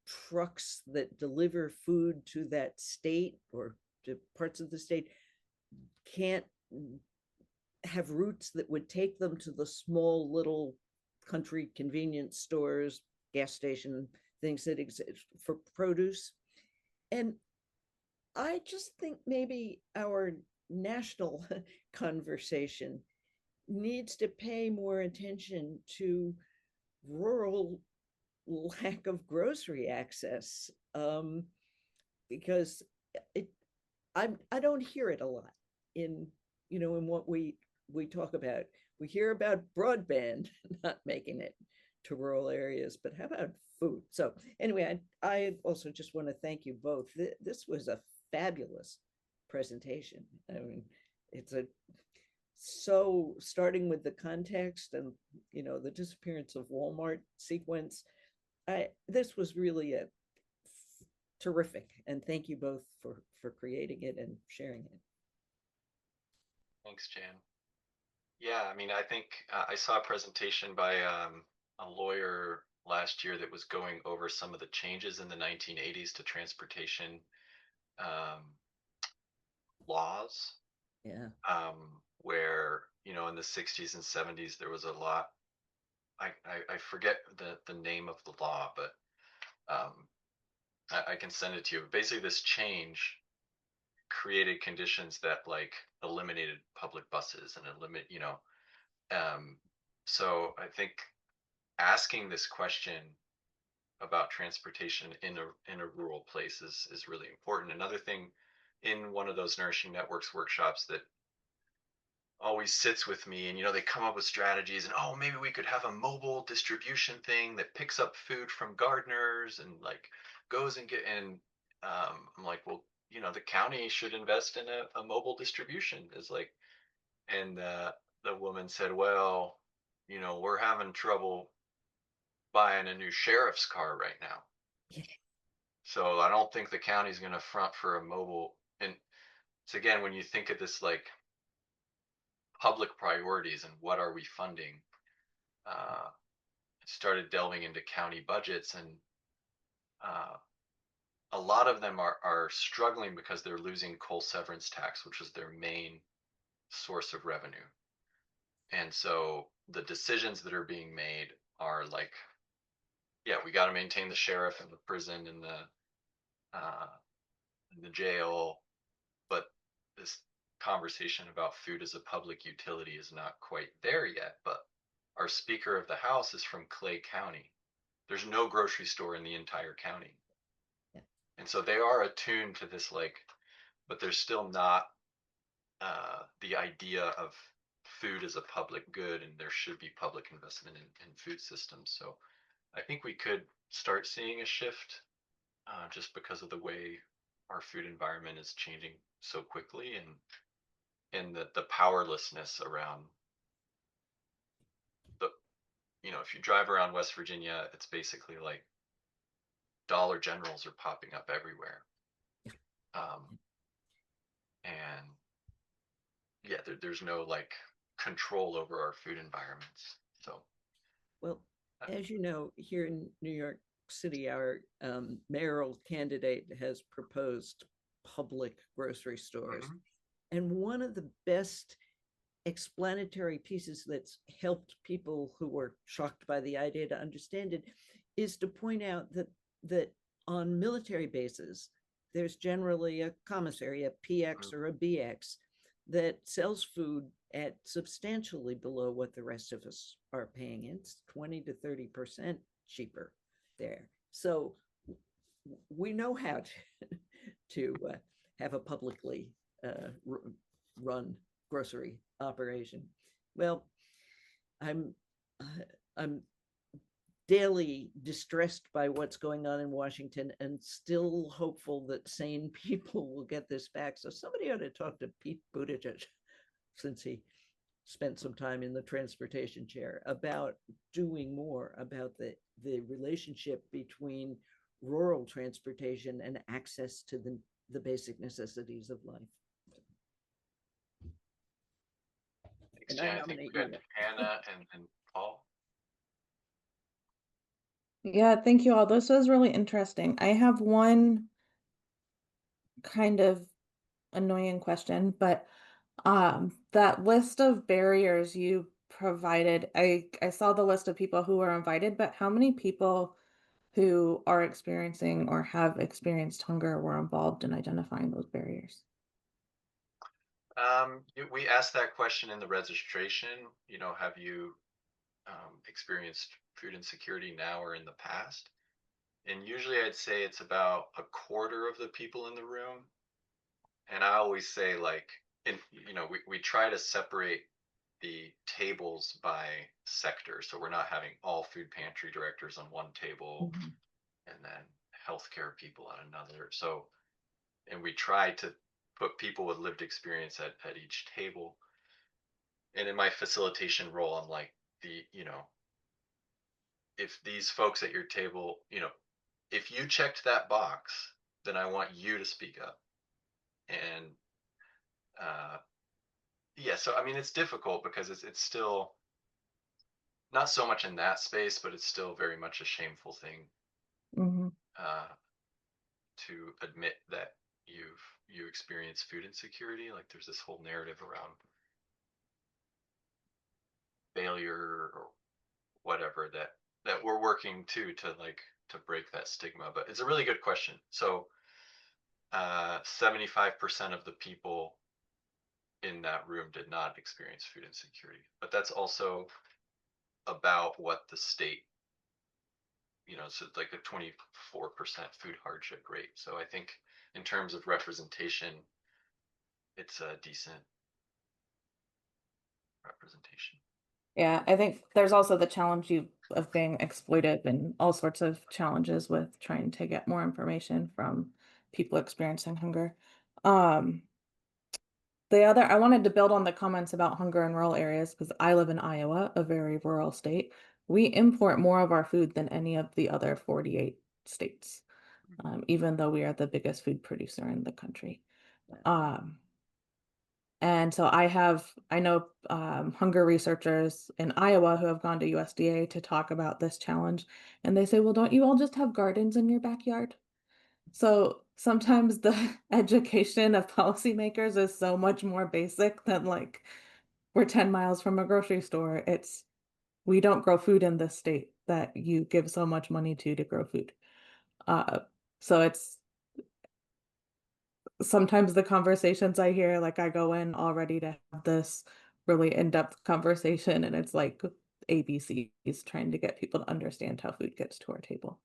trucks that deliver food to that state or to parts of the state can't have routes that would take them to the small little country convenience stores, gas station things that exist for produce. And I just think maybe our national conversation needs to pay more attention to rural lack of grocery access, because I don't hear it a lot in in what we talk about. We hear about broadband not making it to rural areas, but how about food? So anyway, I also just want to thank you both. This was a fabulous presentation. I mean, so starting with the context and the disappearance of Walmart sequence, this was really a terrific, and thank you both for creating it and sharing it. Thanks, Jan. Yeah, I mean, I think I saw a presentation by a lawyer last year that was going over some of the changes in the 1980s to transportation laws. Yeah. Where, in the 60s and 70s, there was a lot. I forget the name of the law, but I can send it to you. Basically, this change created conditions that like eliminated public buses and so I think asking this question about transportation in a rural place is really important. Another thing in one of those Nourishing Networks workshops that always sits with me, and they come up with strategies, and maybe we could have a mobile distribution thing that picks up food from gardeners and like goes and I'm like, well, the county should invest in a mobile distribution. Is like, and the woman said, well, we're having trouble buying a new sheriff's car right now. So I don't think the county's going to front for a mobile. And so again, when you think of this like public priorities and what are we funding, started delving into county budgets, and a lot of them are struggling because they're losing coal severance tax, which is their main source of revenue. And so the decisions that are being made are like, yeah, we got to maintain the sheriff and the prison and the jail, but this conversation about food as a public utility is not quite there yet. But our Speaker of the House is from Clay County. There's no grocery store in the entire county. Yeah. And so they are attuned to this, like, but there's still not the idea of food as a public good, and there should be public investment in food systems. So I think we could start seeing a shift just because of the way our food environment is changing so quickly, and the powerlessness around the, if you drive around West Virginia, it's basically like Dollar Generals are popping up everywhere. And yeah, there's no like control over our food environments. So, well, as you know, here in New York City, our mayoral candidate has proposed public grocery stores. Mm-hmm. And one of the best explanatory pieces that's helped people who were shocked by the idea to understand it is to point out that on military bases, there's generally a commissary, a PX or a BX, that sells food at substantially below what the rest of us are paying. It's 20 to 30% cheaper there. So we know how to have a publicly run grocery operation. Well, I'm daily distressed by what's going on in Washington and still hopeful that sane people will get this back. So somebody ought to talk to Pete Buttigieg, since he spent some time in the transportation chair, about doing more about the relationship between rural transportation and access to the basic necessities of life. Thanks, Jan. I think we got Hannah and Paul. Yeah, thank you all. This was really interesting. I have one kind of annoying question, but that list of barriers you provided, I saw the list of people who were invited, but how many people who are experiencing or have experienced hunger were involved in identifying those barriers? We asked that question in the registration. Have you experienced food insecurity now or in the past? And usually I'd say it's about a quarter of the people in the room. And I always say, like, we try to separate the tables by sector. So we're not having all food pantry directors on one table and then healthcare people on another. So, and we try to put people with lived experience at each table. And in my facilitation role, I'm like, if these folks at your table, if you checked that box, then I want you to speak up. And yeah, so I mean, it's difficult because it's still not so much in that space, but it's still very much a shameful thing to admit that you experience food insecurity. Like there's this whole narrative around failure or whatever that we're working to break that stigma. But it's a really good question. So 75% of the people in that room did not experience food insecurity, but that's also about what the state, so like a 24% food hardship rate. So I think in terms of representation, it's a decent representation. Yeah, I think there's also the challenge of being exploited and all sorts of challenges with trying to get more information from people experiencing hunger. I wanted to build on the comments about hunger in rural areas because I live in Iowa, a very rural state. We import more of our food than any of the other 48 states, even though we are the biggest food producer in the country. And so I know hunger researchers in Iowa who have gone to USDA to talk about this challenge. And they say, well, don't you all just have gardens in your backyard? So sometimes the education of policymakers is so much more basic than like, we're 10 miles from a grocery store. We don't grow food in this state that you give so much money to grow food. So it's sometimes the conversations I hear, like I go in already to have this really in-depth conversation and it's like ABCs trying to get people to understand how food gets to our table.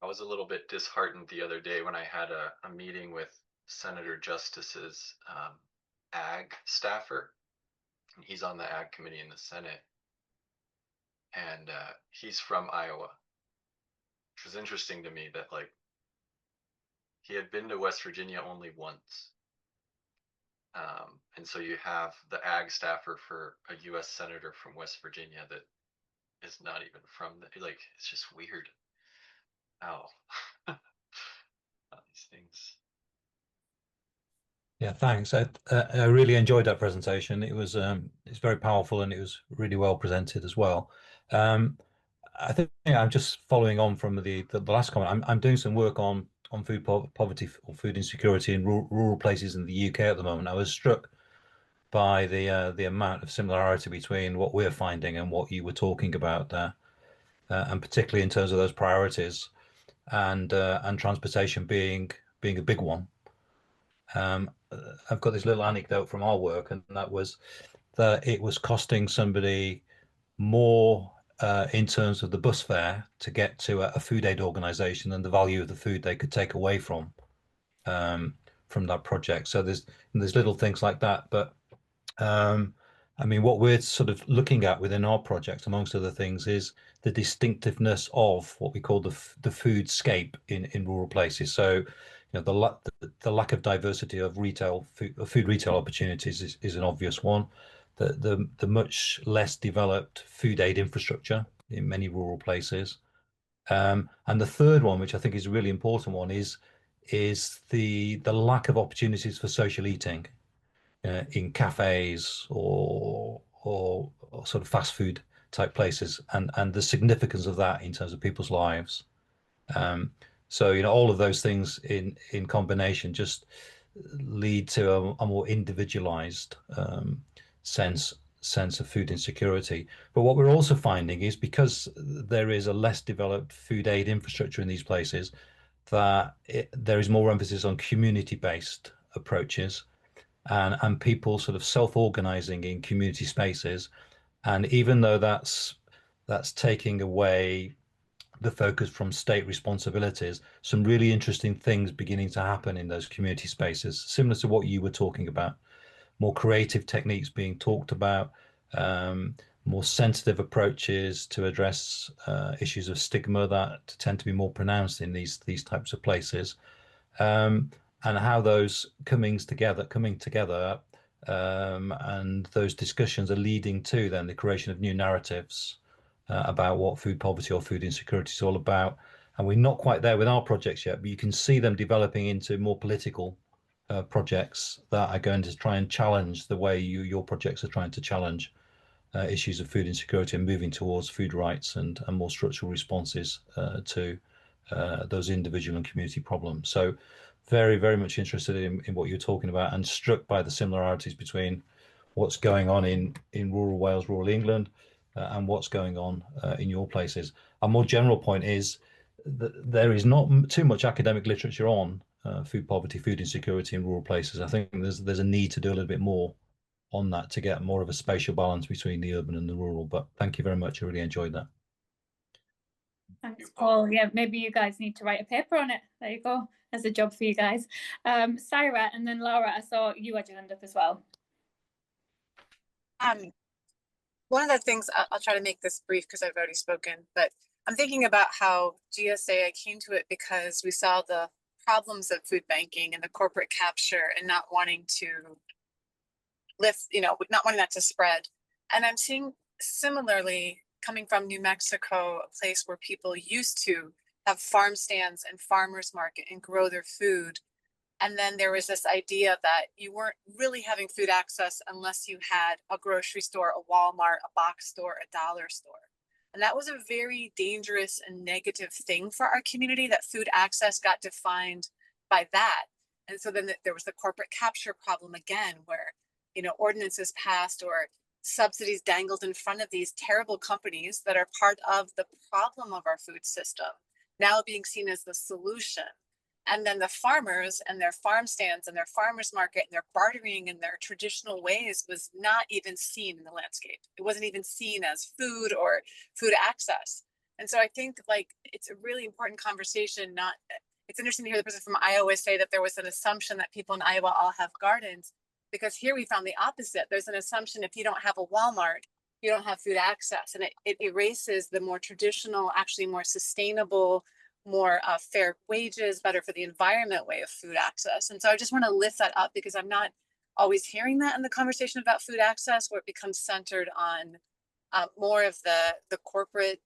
I was a little bit disheartened the other day when I had a meeting with Senator Justice's ag staffer. And he's on the ag committee in the Senate. And he's from Iowa, which was interesting to me that like he had been to West Virginia only once. And so you have the ag staffer for a US senator from West Virginia that is not even from like, it's just weird. These things. Yeah, thanks. I really enjoyed that presentation. It was it's very powerful and it was really well presented as well. I think I'm just following on from the last comment. I'm doing some work on food poverty or food insecurity in rural places in the UK at the moment. I was struck by the amount of similarity between what we're finding and what you were talking about there. and particularly in terms of those priorities, and transportation being a big one. I've got this little anecdote from our work, and that was that it was costing somebody more in terms of the bus fare to get to a food aid organization than the value of the food they could take away from that project. So there's little things like that, but I mean, what we're sort of looking at within our project, amongst other things, is the distinctiveness of what we call the foodscape in rural places. So, the lack of diversity of food retail opportunities is an obvious one. The much less developed food aid infrastructure in many rural places. And the third one, which I think is a really important one, is the lack of opportunities for social eating in cafes or sort of fast food type places, and the significance of that in terms of people's lives. So all of those things in combination just lead to a more individualized sense of food insecurity. But what we're also finding is, because there is a less developed food aid infrastructure in these places, that there is more emphasis on community-based approaches and people sort of self-organizing in community spaces. And even though that's taking away the focus from state responsibilities, some really interesting things beginning to happen in those community spaces, similar to what you were talking about. More creative techniques being talked about, more sensitive approaches to address issues of stigma that tend to be more pronounced in these types of places, and how those coming together, and those discussions are leading to then the creation of new narratives about what food poverty or food insecurity is all about. And we're not quite there with our projects yet, but you can see them developing into more political projects that are going to try and challenge the way your projects are trying to challenge issues of food insecurity and moving towards food rights and more structural responses to those individual and community problems. So very, very much interested in what you're talking about, and struck by the similarities between what's going on in rural Wales, rural England, and what's going on in your places. A more general point is that there is not too much academic literature on food poverty, food insecurity in rural places. I think there's a need to do a little bit more on that to get more of a spatial balance between the urban and the rural. But thank you very much. I really enjoyed that. Thanks, Paul. Yeah, maybe you guys need to write a paper on it. There you go. There's a job for you guys. Sarah, and then Laura, I saw you had your hand up as well. One of the things, I'll try to make this brief because I've already spoken, but I'm thinking about how GSA, I came to it because we saw the problems of food banking and the corporate capture and not wanting to lift, not wanting that to spread. And I'm seeing similarly, coming from New Mexico, a place where people used to have farm stands and farmers market and grow their food. And then there was this idea that you weren't really having food access unless you had a grocery store, a Walmart, a box store, a dollar store. And that was a very dangerous and negative thing for our community, that food access got defined by that. And so then there was the corporate capture problem again, where, ordinances passed or subsidies dangled in front of these terrible companies that are part of the problem of our food system, now being seen as the solution. And then the farmers and their farm stands and their farmers market and their bartering and their traditional ways was not even seen in the landscape. It wasn't even seen as food or food access. And so I think it's a really important conversation. It's interesting to hear the person from Iowa say that there was an assumption that people in Iowa all have gardens, because here we found the opposite. There's an assumption if you don't have a Walmart, you don't have food access. And it erases the more traditional, actually more sustainable, more fair wages, better for the environment way of food access. And so I just want to lift that up, because I'm not always hearing that in the conversation about food access, where it becomes centered on more of the corporate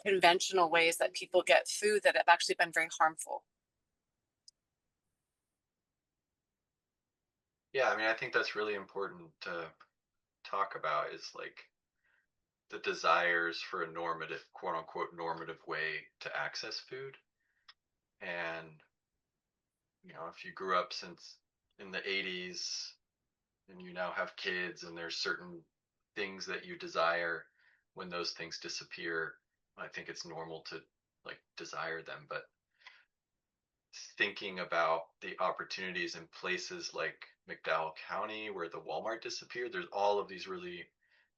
conventional ways that people get food that have actually been very harmful. Yeah, I mean, I think that's really important to talk about, is the desires for a normative, quote unquote, normative way to access food. And, if you grew up since in the 80s and you now have kids and there's certain things that you desire, when those things disappear, I think it's normal to like desire them, but thinking about the opportunities in places like McDowell County where the Walmart disappeared, there's all of these really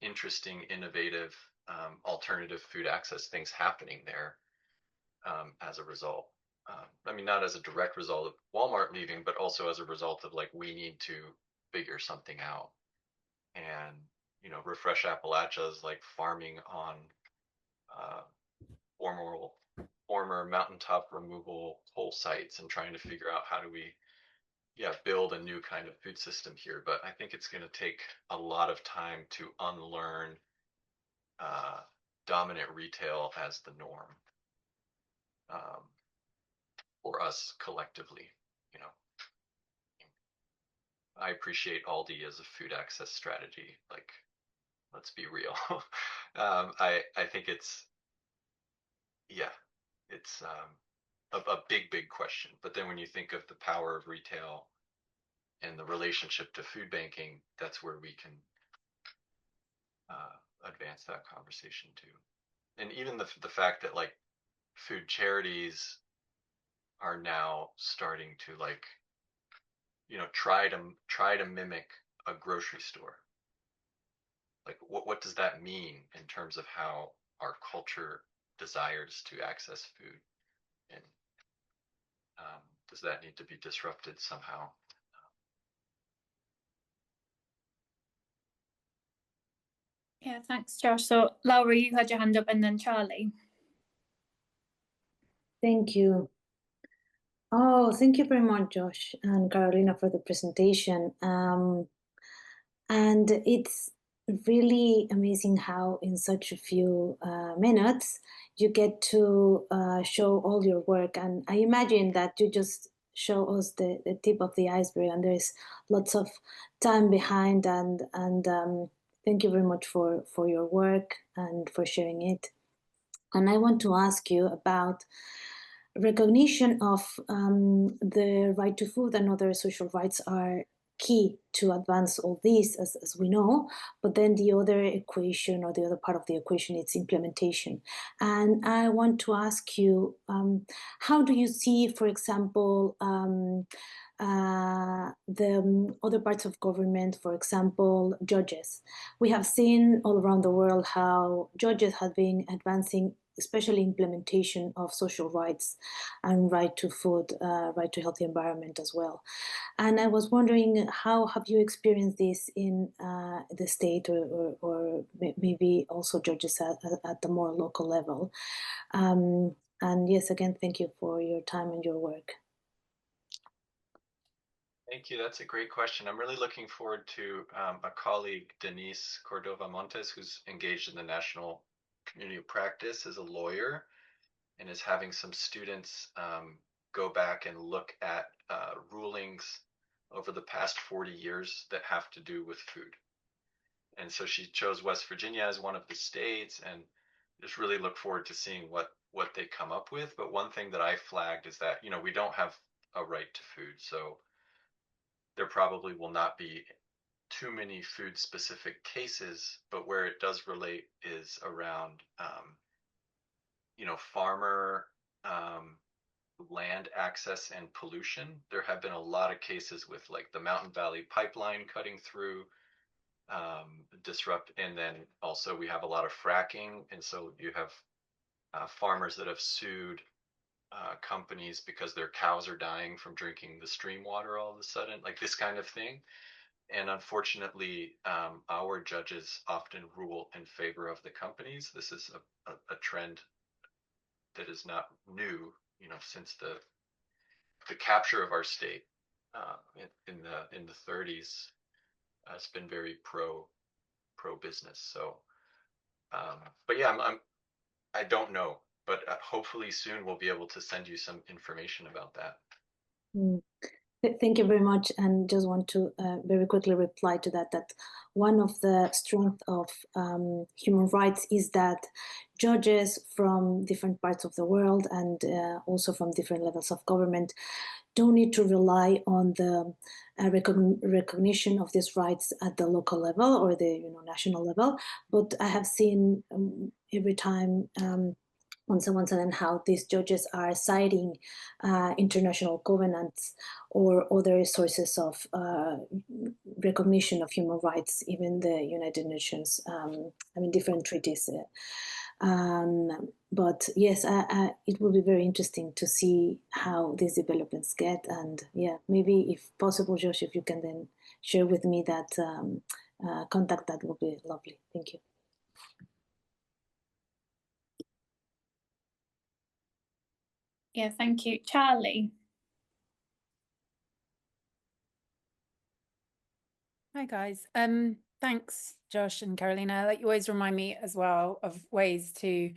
interesting, innovative, alternative food access things happening there as a result. I mean, not as a direct result of Walmart leaving, but also as a result of like, we need to figure something out. And, you know, Refresh Appalachia is like farming on former mountaintop removal coal sites and trying to figure out how do we build a new kind of food system here. But I think it's going to take a lot of time to unlearn dominant retail as the norm for us collectively. You know, I appreciate Aldi as a food access strategy. Like, let's be real. I think it's a big question. But then when you think of the power of retail and the relationship to food banking, that's where we can advance that conversation too. And even the fact that like food charities are now starting to like, you know, try to mimic a grocery store. Like what does that mean in terms of how our culture desires to access food? And does that need to be disrupted somehow? Yeah, thanks, Josh. So Laura, you had your hand up, and then Charlie. Thank you. Oh, thank you very much, Josh and Carolina, for the presentation. And it's really amazing how in such a few minutes you get to show all your work. And I imagine that you just show us the tip of the iceberg, and there's lots of time behind. And thank you very much for your work and for sharing it. And I want to ask you about recognition of the right to food and other social rights are key to advance all this, as we know. But then the other equation, or the other part of the equation, it's implementation. And I want to ask you, how do you see, for example, the other parts of government, for example, judges? We have seen all around the world how judges have been advancing, especially implementation of social rights and right to food, right to healthy environment as well. And I was wondering, how have you experienced this in the state, or maybe also judges at the more local level? And yes, again, thank you for your time and your work. Thank you. That's a great question. I'm really looking forward to a colleague, Denise Cordova Montes, who's engaged in the National Community of Practice as a lawyer and is having some students go back and look at rulings over the past 40 years that have to do with food. And so she chose West Virginia as one of the states, and just really look forward to seeing what they come up with. But one thing that I flagged is that, you know, we don't have a right to food. So there probably will not be too many food specific cases, but where it does relate is around, you know, farmer land access and pollution. There have been a lot of cases with like the Mountain Valley pipeline cutting through, disrupt, and then also we have a lot of fracking, and so you have farmers that have sued companies because their cows are dying from drinking the stream water all of a sudden, like this kind of thing. And unfortunately, our judges often rule in favor of the companies. This is a trend that is not new, you know, since the capture of our state in the 30s. It's been very pro business. So, but yeah, I don't know, but hopefully soon we'll be able to send you some information about that. Thank you very much, and just want to very quickly reply to that, that one of the strengths of human rights is that judges from different parts of the world and also from different levels of government don't need to rely on the recognition of these rights at the local level or the national level. But I have seen every time on someone's and how these judges are citing international covenants or other sources of recognition of human rights, even the United Nations, different treaties. But yes, it will be very interesting to see how these developments get. And yeah, maybe if possible, Josh, if you can then share with me that contact, that would be lovely. Thank you. Yeah, thank you. Charlie. Hi guys. Thanks, Josh and Carolina. Like, you always remind me as well of ways to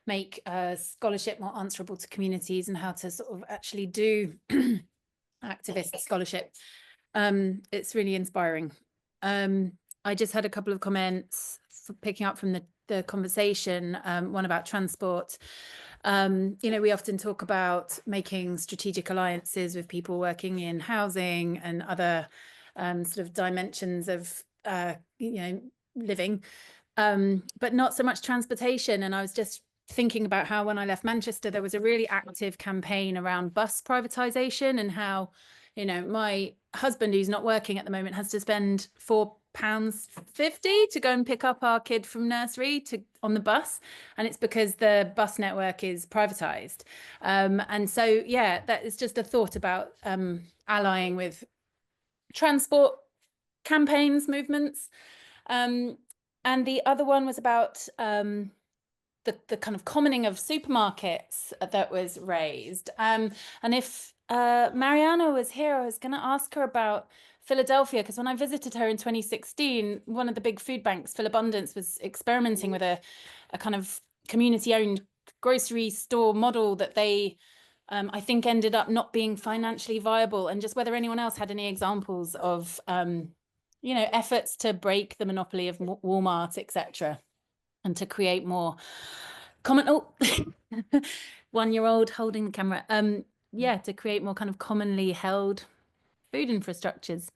make scholarship more answerable to communities and how to sort of actually do activist scholarship. It's really inspiring. I just had a couple of comments picking up from the conversation, one about transport. We often talk about making strategic alliances with people working in housing and other sort of dimensions of living, but not so much transportation. And I was just thinking about how when I left Manchester, there was a really active campaign around bus privatisation, and how, my husband, who's not working at the moment, has to spend £4.50 to go and pick up our kid from nursery on the bus, and it's because the bus network is privatised. And so, yeah, that is just a thought about allying with transport campaigns, movements. And the other one was about the kind of commoning of supermarkets that was raised. And if Mariana was here, I was going to ask her about Philadelphia, because when I visited her in 2016, one of the big food banks, Philabundance, was experimenting with a kind of community-owned grocery store model that they, I think, ended up not being financially viable. And just whether anyone else had any examples of, efforts to break the monopoly of Walmart, etc., and to create more common, 1-year-old holding the camera. To create more kind of commonly held food infrastructures.